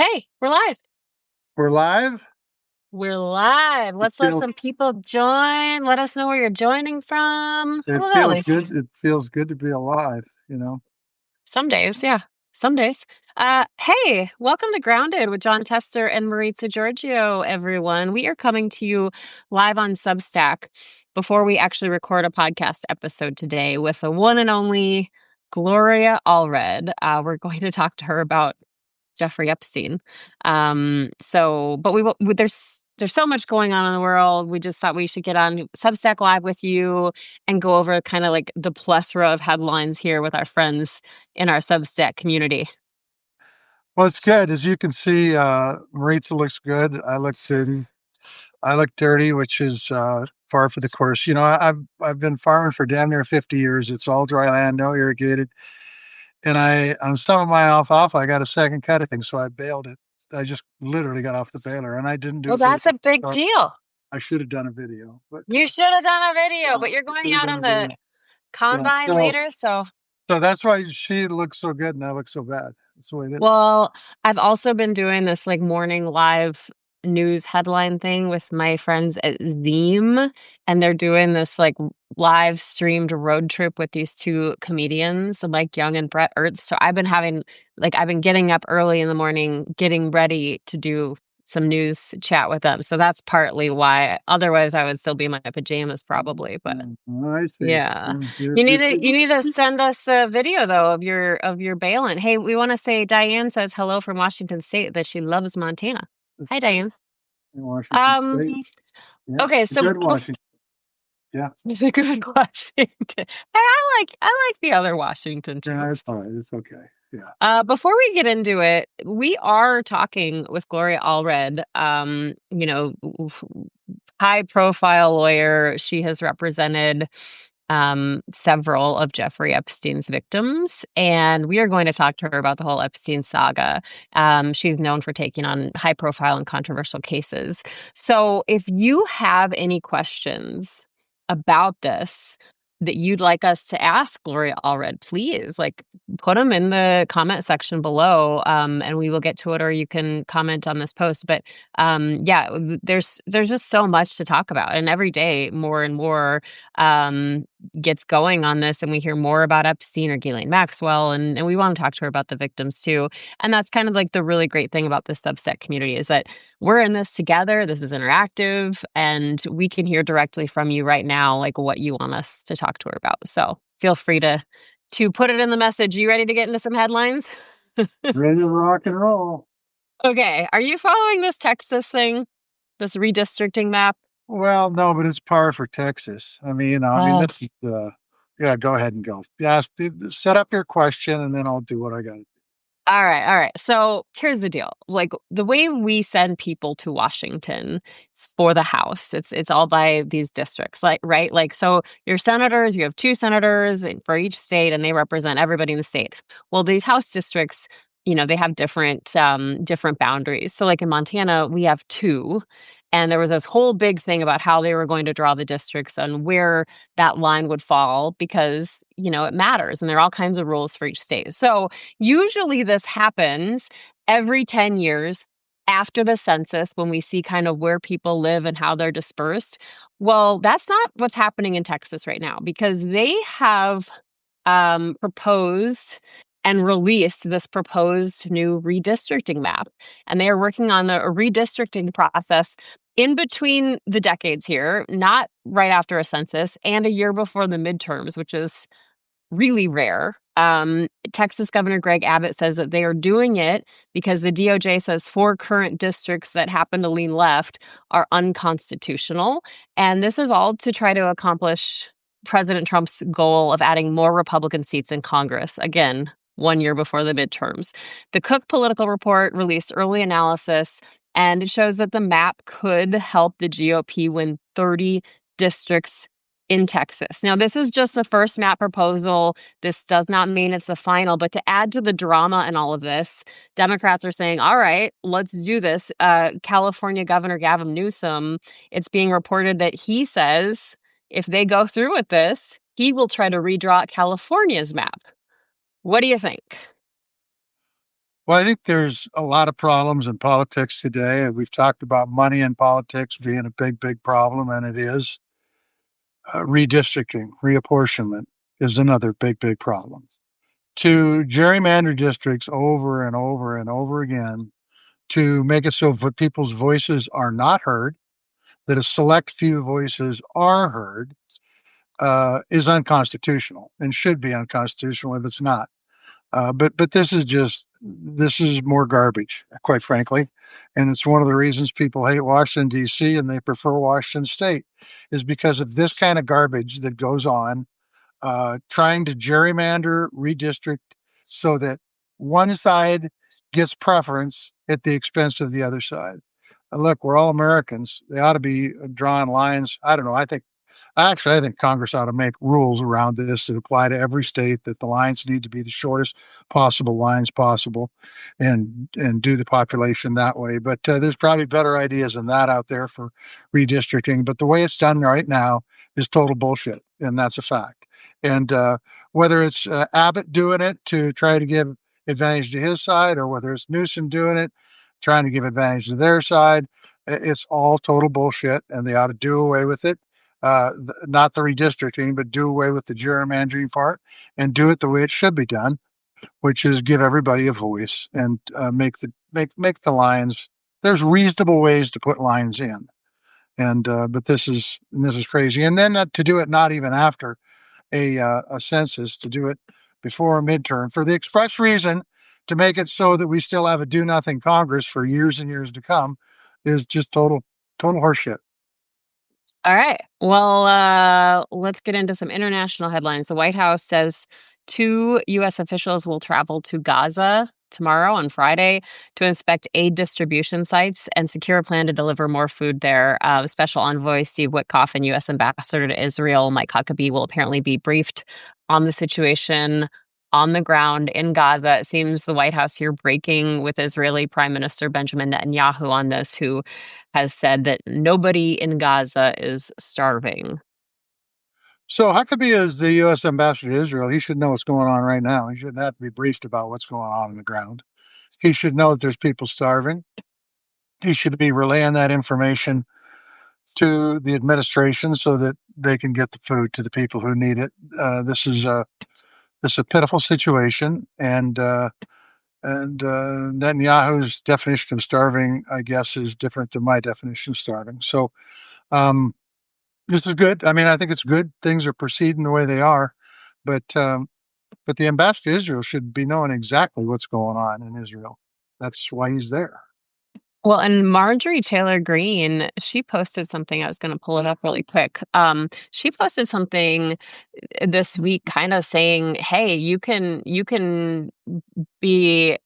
Hey, we're live. We're live. We're live. It Let's let feels some people join. Let us know where you're joining from. it Well, at feels least good. It feels good to be alive, you know. some days, yeah. Some days. Hey, welcome to Grounded with John Tester and Maritza Giorgio, everyone. We are coming to you live on Substack before we actually record a podcast episode today with the one and only Gloria Allred. We're going to talk to her about Jeffrey Epstein. But there's so much going on in the world. We just thought we should get on Substack Live with you and go over kind of like the plethora of headlines here with our friends in our Substack community. Well, it's good. As you can see, Maritza looks good. I look thin. I look dirty, which is par for the course. You know, I've been farming for damn near 50 years. It's all dry land, no irrigated. And on some of my alfalfa, I got a second cutting, so I baled it. I just literally got off the baler, and I didn't do Well, a video. that's a big So deal. I should have done a video, but You should have done a video, yeah, but you're I going should have out done on a the video. Yeah. combine So later, so. So that's why she looks so good and I look so bad. That's the way it is. Well, I've also been doing this like morning live news headline thing with my friends at Zeem, and they're doing this like live streamed road trip with these two comedians, Mike Young and Brett Ertz. So I've been getting up early in the morning, getting ready to do some news chat with them. So that's partly why. Otherwise, I would still be in my pajamas probably, but. I see. Yeah. You need to send us a video though of your bailing. Hey, we want to say Diane says hello from Washington State that she loves Montana. Hi, Diane. In Washington Um State. Yeah. okay, so Good Washington. Yeah. it's a good Washington. Hey, I like the other Washington too. Yeah, it's fine. It's okay. Yeah. Before we get into it, we are talking with Gloria Allred, high profile lawyer. She has represented several of Jeffrey Epstein's victims, and we are going to talk to her about the whole Epstein saga. She's known for taking on high profile and controversial cases. So if you have any questions about this that you'd like us to ask Gloria Allred, please put them in the comment section below, and we will get to it, or you can comment on this post. But there's just so much to talk about, and every day more and more gets going on this, and we hear more about Epstein or Ghislaine Maxwell, and we want to talk to her about the victims too. And that's kind of like the really great thing about this Substack community is that we're in this together. This is interactive, and we can hear directly from you right now, like what you want us to talk to her about. So feel free to put it in the message. You ready to get into some headlines? Ready to rock and roll. Okay. Are you following this Texas thing, this redistricting map? Well, no, but it's par for Texas. I mean, this is, yeah, go ahead and go. Yeah, set up your question and then I'll do what I got to do. All right. So here's the deal. Like the way we send people to Washington for the House, it's all by these districts, right? Like, so your senators, you have two senators for each state, and they represent everybody in the state. Well, these House districts, they have different boundaries. So like in Montana, we have two. And there was this whole big thing about how they were going to draw the districts and where that line would fall because, it matters. And there are all kinds of rules for each state. So usually this happens every 10 years after the census when we see kind of where people live and how they're dispersed. Well, that's not what's happening in Texas right now because they have proposed and released this proposed new redistricting map. And they are working on the redistricting process in between the decades here, not right after a census, and a year before the midterms, which is really rare. Texas Governor Greg Abbott says that they are doing it because the DOJ says 4 current districts that happen to lean left are unconstitutional. And this is all to try to accomplish President Trump's goal of adding more Republican seats in Congress. Again, 1 year before the midterms. The Cook Political Report released early analysis, and it shows that the map could help the GOP win 30 districts in Texas. Now, this is just the first map proposal. This does not mean it's the final, but to add to the drama and all of this, Democrats are saying, all right, let's do this. California Governor Gavin Newsom, it's being reported that he says if they go through with this, he will try to redraw California's map. What do you think? Well, I think there's a lot of problems in politics today. We've talked about money in politics being a big, big problem, and it is. Redistricting, reapportionment is another big, big problem. To gerrymander districts over and over and over again to make it so that people's voices are not heard, that a select few voices are heard, is unconstitutional and should be unconstitutional if it's not. But this is more garbage, quite frankly, and it's one of the reasons people hate Washington D.C. and they prefer Washington State, is because of this kind of garbage that goes on, trying to gerrymander, redistrict, so that one side gets preference at the expense of the other side. Look, we're all Americans. They ought to be drawing lines. I don't know. I think Congress ought to make rules around this that apply to every state, that the lines need to be the shortest possible lines possible, and do the population that way. But there's probably better ideas than that out there for redistricting. But the way it's done right now is total bullshit, and that's a fact. And whether it's Abbott doing it to try to give advantage to his side, or whether it's Newsom doing it, trying to give advantage to their side, it's all total bullshit, and they ought to do away with it. Not the redistricting, but do away with the gerrymandering part and do it the way it should be done, which is give everybody a voice and make the lines. There's reasonable ways to put lines in, and but this is crazy. And then to do it not even after a census, to do it before a midterm for the express reason to make it so that we still have a do nothing Congress for years and years to come, is just total horseshit. All right. Well, let's get into some international headlines. The White House says 2 U.S. officials will travel to Gaza tomorrow on Friday to inspect aid distribution sites and secure a plan to deliver more food there. Special Envoy Steve Witkoff and U.S. Ambassador to Israel Mike Huckabee will apparently be briefed on the situation on the ground in Gaza. It seems the White House here breaking with Israeli Prime Minister Benjamin Netanyahu on this, who has said that nobody in Gaza is starving. So Huckabee is the U.S. ambassador to Israel. He should know what's going on right now. He shouldn't have to be briefed about what's going on the ground. He should know that there's people starving. He should be relaying that information to the administration so that they can get the food to the people who need it. This is a pitiful situation, and Netanyahu's definition of starving, I guess, is different than my definition of starving. So um, this is good. I mean, I think it's good. Things are proceeding the way they are, but but the ambassador to Israel should be knowing exactly what's going on in Israel. That's why he's there. Well, and Marjorie Taylor Greene, she posted something. I was going to pull it up really quick. She posted something this week, kind of saying, "Hey, you can be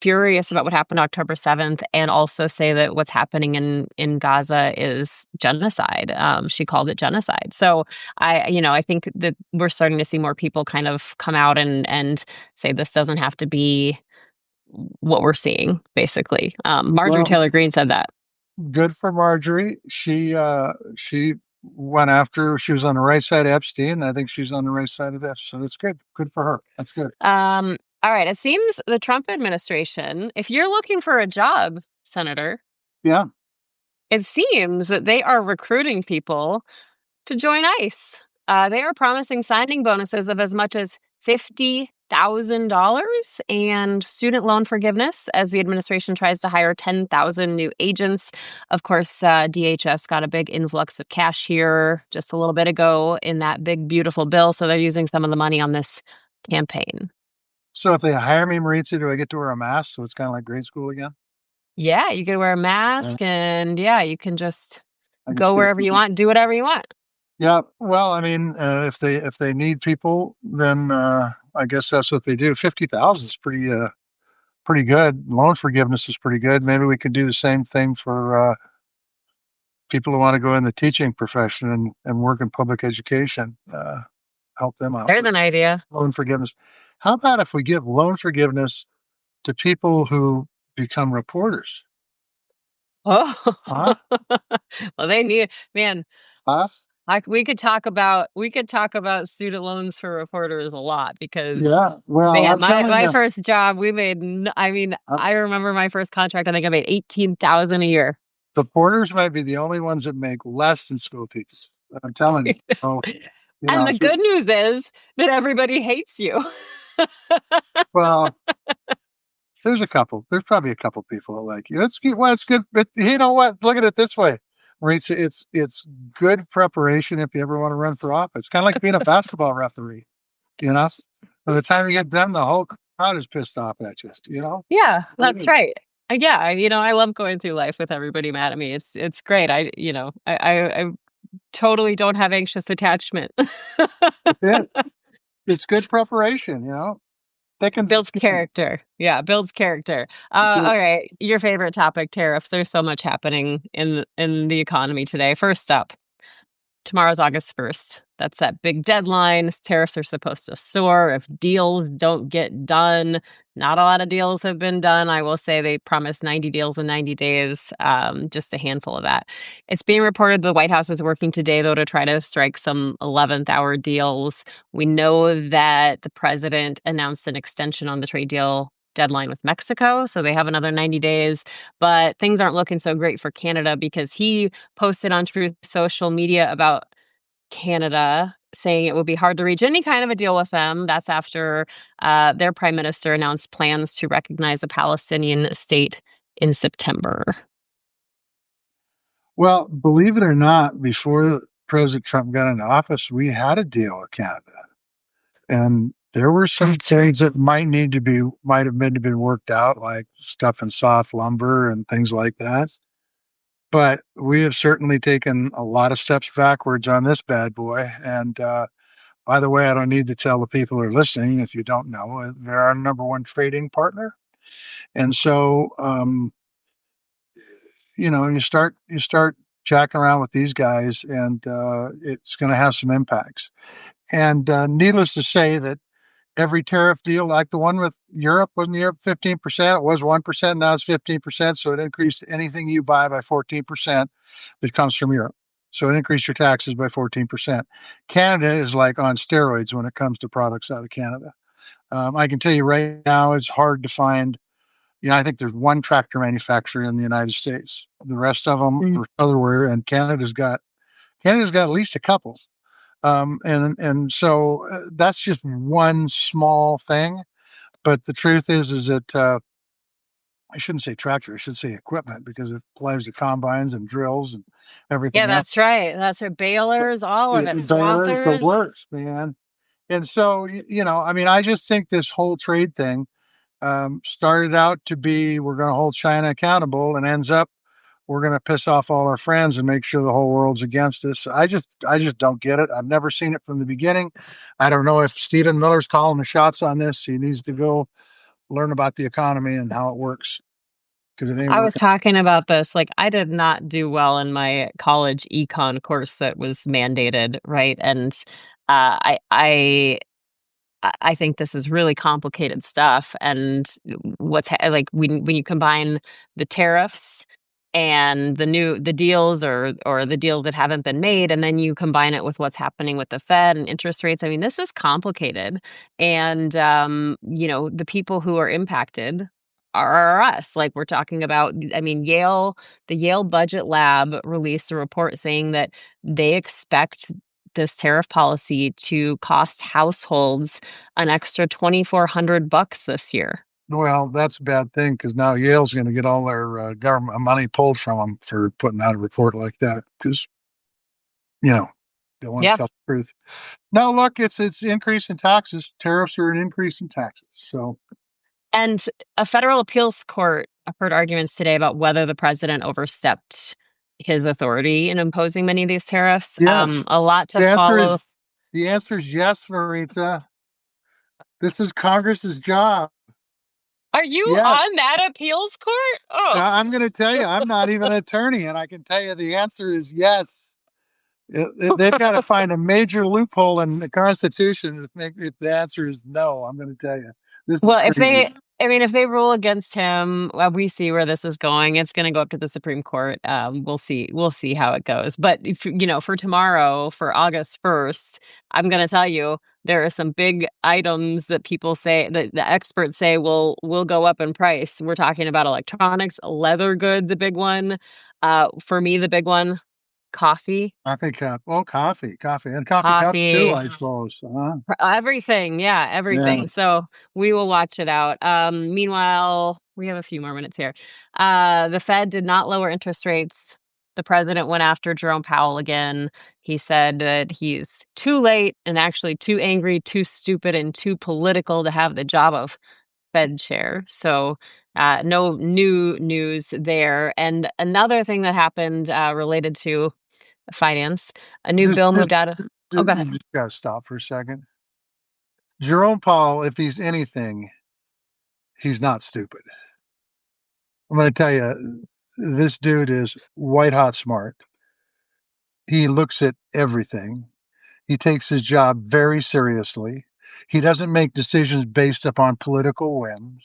furious about what happened October 7th, and also say that what's happening in Gaza is genocide." She called it genocide. So I think that we're starting to see more people kind of come out and say this doesn't have to be what we're seeing, basically. Marjorie Well, Taylor Greene said that. good for Marjorie. She went after. She was on the right side of Epstein. I think she's on the right side of this, so that's good. Good for her. That's good. All right. It seems the Trump administration, if you're looking for a job, Senator, Yeah. it seems that they are recruiting people to join ICE. They are promising signing bonuses of as much as $50,000 and student loan forgiveness as the administration tries to hire 10,000 new agents. Of course, DHS got a big influx of cash here just a little bit ago in that big, beautiful bill. So they're using some of the money on this campaign. So if they hire me, Maritza, do I get to wear a mask? So it's kind of like grade school again. Yeah, you can wear a Uh, mask and yeah, you can just I can go skip. wherever you want, do whatever you want. Yeah. Well, I mean, if they need people, then I guess that's what they do. 50,000 is pretty good. Loan forgiveness is pretty good. Maybe we could do the same thing for people who want to go in the teaching profession and work in public education. Help them out There's with an idea. loan forgiveness. How about if we give loan forgiveness to people who become reporters? Oh, Huh? well, they need, man, Huh? we could talk about student loans for reporters a lot because Yeah. Well, man, I'm telling my you, first job we made. I mean, uh, I remember my first contract. I think I made 18,000 a year. the porters might be the only ones that make less than school teachers. I'm telling you. So, you And know, the good news is that everybody hates you. well, there's a couple. There's probably a couple people that like you. It's good. But you know what? Look at it this way, Maurice. It's good preparation if you ever want to run for office. Kind of like being a basketball referee. You know, by the time you get done, the whole crowd is pissed off at you. You know. Yeah, that's right. Yeah, I love going through life with everybody mad at me. It's great. I totally don't have anxious attachment. Yeah, it's good preparation. You know, thick and Builds skin. character. Yeah, builds character. All right, your favorite topic, tariffs. There's so much happening in the economy today. First up, tomorrow's August 1st. That's that big deadline. Tariffs are supposed to soar if deals don't get done. Not a lot of deals have been done. I will say they promised 90 deals in 90 days, just a handful of that. It's being reported the White House is working today, though, to try to strike some 11th hour deals. We know that the president announced an extension on the trade deal deadline with Mexico, so they have another 90 days. But things aren't looking so great for Canada because he posted on Truth social media about Canada, saying it would be hard to reach any kind of a deal with them. That's after their prime minister announced plans to recognize a Palestinian state in September. Well, believe it or not, before President Trump got into office, we had a deal with Canada, and there were some That's right. things that might have been worked out, like stuff in soft lumber and things like that. But we have certainly taken a lot of steps backwards on this bad boy. And by the way, I don't need to tell the people who are listening, if you don't know, they're our number one trading partner. And so, you start jacking around with these guys, and it's going to have some impacts. And needless to say, that every tariff deal, like the one with Europe, wasn't Europe 15%? It was 1%. Now it's 15%. So it increased anything you buy by 14% that comes from Europe. So it increased your taxes by 14%. Canada is like on steroids when it comes to products out of Canada. I can tell you right now, it's hard to find. I think there's one tractor manufacturer in the United States. The rest of them Mm. are otherwhere, and Canada's got at least a couple. And so that's just one small thing. But the truth is that I shouldn't say tractor, I should say equipment, because it applies to combines and drills and Yeah, everything else. that's right. That's right. Balers, all of it. Baylor's the Swathers. worst, man. And so, I mean, I just think this whole trade thing started out to be, we're going to hold China accountable, and ends up we're going to piss off all our friends and make sure the whole world's against us. I just don't get it. I've never seen it from the beginning. I don't know if Stephen Miller's calling the shots on this. He needs to go learn about the economy and how it works, because it ain't I was working. talking about this. Like, I did not do well in my college econ course that was mandated, right? And I think this is really complicated stuff. And like when you combine the tariffs and the deals or the deals that haven't been made, and then you combine it with what's happening with the Fed and interest rates. I mean, this is complicated. And the people who are impacted are us. Like, we're talking about, I mean, the Yale Budget Lab released a report saying that they expect this tariff policy to cost households an extra $2,400 this year. Well, that's a bad thing, because now Yale's going to get all their government money pulled from them for putting out a report like that, because you know they want Yeah. to tell the truth. No, look, it's increase in taxes. Tariffs are an increase in taxes. So And a federal appeals court heard arguments today about whether the president overstepped his authority in imposing many of these tariffs. yes, A lot to the answer follow. is the answer is yes, Marita. This is Congress's job. Are you Yes. on that appeals court? Oh, I'm going to tell you, I'm not even an attorney, and I can tell you the answer is yes. They've got to find a major loophole in the Constitution if the answer is no. I'm going to tell you. This is Well, crazy. if they rule against him, we see where this is going. It's going to go up to the Supreme Court. We'll see how it goes. But if, for tomorrow, for August 1st, I'm going to tell you there are some big items that people say that the experts say will go up in price. We're talking about electronics, leather goods, a big one. For me, the big one, coffee. Coffee cup. Oh, coffee, and coffee cups too, Coffee. I suppose. Everything, yeah, Yeah. everything. So we will watch it out. Meanwhile, we have a few more minutes here. The Fed did not lower interest rates. The president went after Jerome Powell again. He said that he's too late and actually too angry, too stupid, and too political to have the job of Fed chair. So no new news there. And another thing that happened related to finance, a new Just, bill just, moved out of. Oh, go you ahead. just gotta stop for a second. Jerome Powell, if he's anything, he's not stupid. I'm going to tell you, this dude is white hot smart. He looks at everything. He takes his job very seriously. He doesn't make decisions based upon political whims.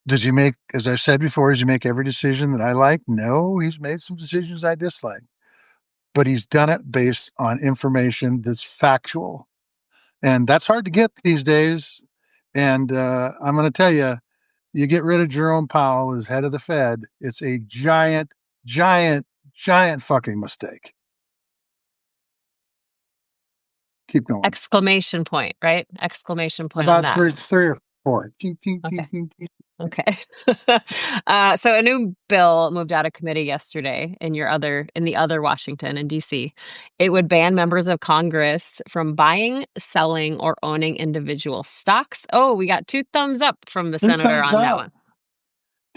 Does he make, as I said before, does he make every decision that I like? No, he's made some decisions I dislike, but he's done it based on information that's factual. And that's hard to get these days. And I'm going to tell you, you get rid of Jerome Powell as head of the Fed, it's a giant, giant, giant fucking mistake. Keep going. Exclamation point, right? Exclamation point on About that. three or four. Ting, ting, ting, Okay. ting, ting. Okay. So a new bill moved out of committee yesterday in the other Washington in DC. It would ban members of Congress from buying, selling, or owning individual stocks. Oh, we got two thumbs up from the Two senator thumbs on that up. one.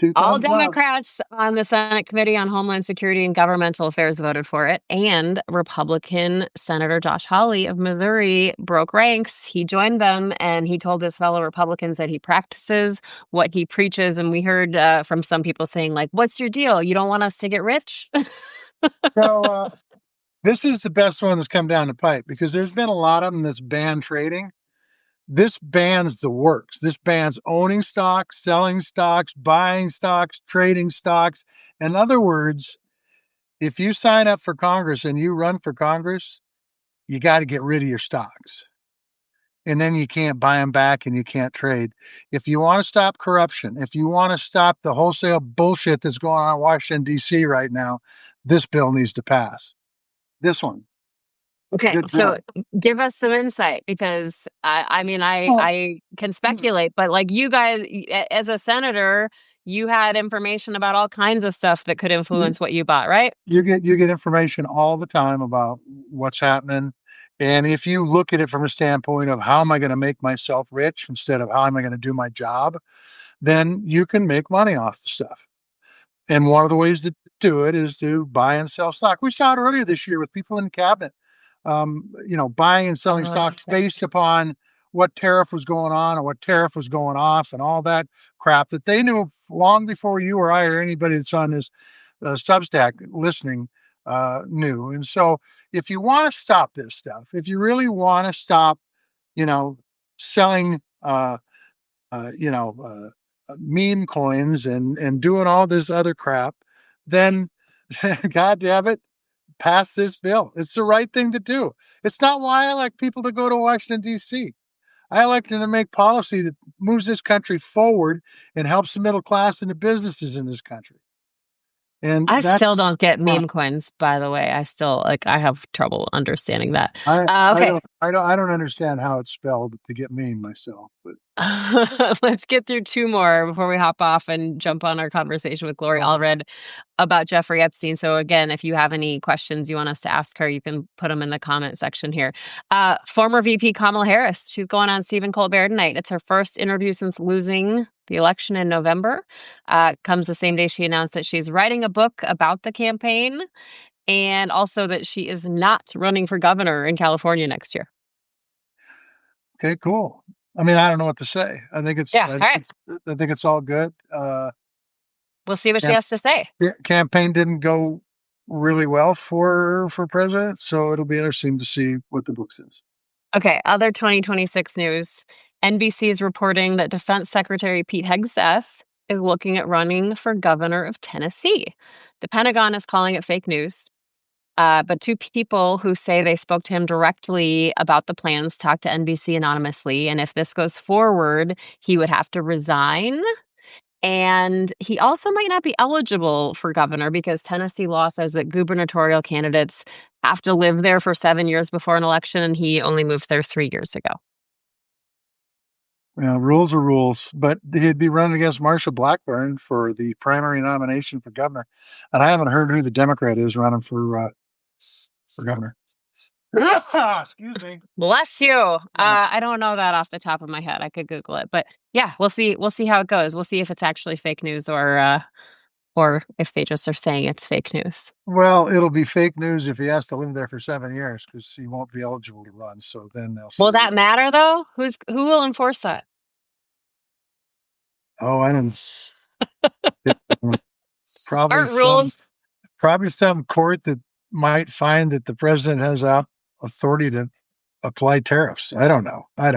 Two All thumbs up. Democrats on the Senate Committee on Homeland Security and Governmental Affairs voted for it. And Republican Senator Josh Hawley of Missouri broke ranks. He joined them and he told his fellow Republicans that he practices what he preaches. And we heard from some people saying, like, what's your deal? You don't want us to get rich? So this is the best one that's come down the pipe because there's been a lot of them that's banned trading. This bans the works. This bans owning stocks, selling stocks, buying stocks, trading stocks. In other words, if you sign up for Congress and you run for Congress, you got to get rid of your stocks. And then you can't buy them back and you can't trade. If you want to stop corruption, if you want to stop the wholesale bullshit that's going on in Washington, D.C. right now, this bill needs to pass. This one. Okay, Good so bill. give us some insight because Well, I can speculate, but like you guys, as a senator, you had information about all kinds of stuff that could you, influence what you bought, right? you get information all the time about what's happening. And if you look at it from a standpoint of how am I going to make myself rich instead of how am I going to do my job, then you can make money off the stuff. And one of the ways to do it is to buy and sell stock. We saw it earlier this year with people in cabinet, buying and selling Oh, stocks that's right. based upon what tariff was going on or what tariff was going off and all that crap that they knew long before you or I or anybody that's on this Substack listening knew. And so if you want to stop this stuff, if you really want to stop, you know, selling meme coins and doing all this other crap, then God damn it, pass this bill. It's the right thing to do. It's not why I like people to go to Washington D.C. I like them to make policy that moves this country forward and helps the middle class and the businesses in this country. And I that's still don't get uh, meme coins, by the way. I still I have trouble understanding that. I Okay. I don't understand how it's spelled to get mean myself, but Let's get through two more before we hop off and jump on our conversation with Gloria uh, Allred about Jeffrey Epstein. So again, if you have any questions you want us to ask her, you can put them in the comment section here. Former VP Kamala Harris, she's going on Stephen Colbert tonight. It's her first interview since losing the election in November. Comes the same day she announced that she's writing a book about the campaign and also that she is not running for governor in California next year. okay, cool. I mean, I don't know what to say. Yeah. All right. I think it's all good. We'll see what she has to say. The campaign didn't go really well for president, so it'll be interesting to see what the book says. Okay, other 2026 news. NBC is reporting that Defense Secretary Pete Hegseth is looking at running for governor of Tennessee. The Pentagon is calling it fake news. But two people who say they spoke to him directly about the plans talked to NBC anonymously. And if this goes forward, he would have to resign. And he also might not be eligible for governor because Tennessee law says that gubernatorial candidates have to live there for 7 years before an election, and he only moved there 3 years ago. Well, rules are rules, but he'd be running against Marsha Blackburn for the primary nomination for governor. And I haven't heard who the Democrat is running for governor. Excuse me. Bless you. I don't know that off the top of my head. I could Google it, but yeah, we'll see. We'll see how it goes. We'll see if it's actually fake news or if they just are saying it's fake news. Well, it'll be fake news if he has to live there for 7 years because he won't be eligible to run. So then they'll say, Will that matter though? Who will enforce that? oh, I don't. Rules. Probably some court that might find that the president has authority to apply tariffs. I don't know. I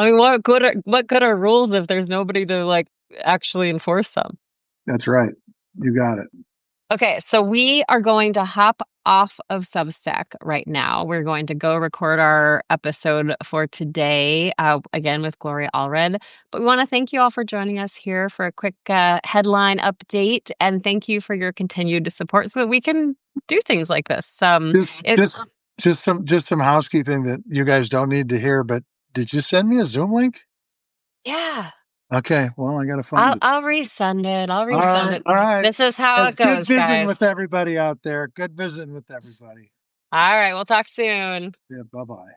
mean, what good are rules if there's nobody to like actually enforce them? That's right. You got it. Okay, so we are going to hop off of Substack right now. We're going to go record our episode for today, again with Gloria Allred. But we want to thank you all for joining us here for a quick headline update, and thank you for your continued support so that we can do things like this. Just some housekeeping that you guys don't need to hear. But did you send me a Zoom link? Yeah. Okay, well, I got to find it. I'll resend it. All right. This is how it goes, Good visiting guys. with everybody out there. Good visiting with everybody. All right, we'll talk soon. Yeah, bye-bye.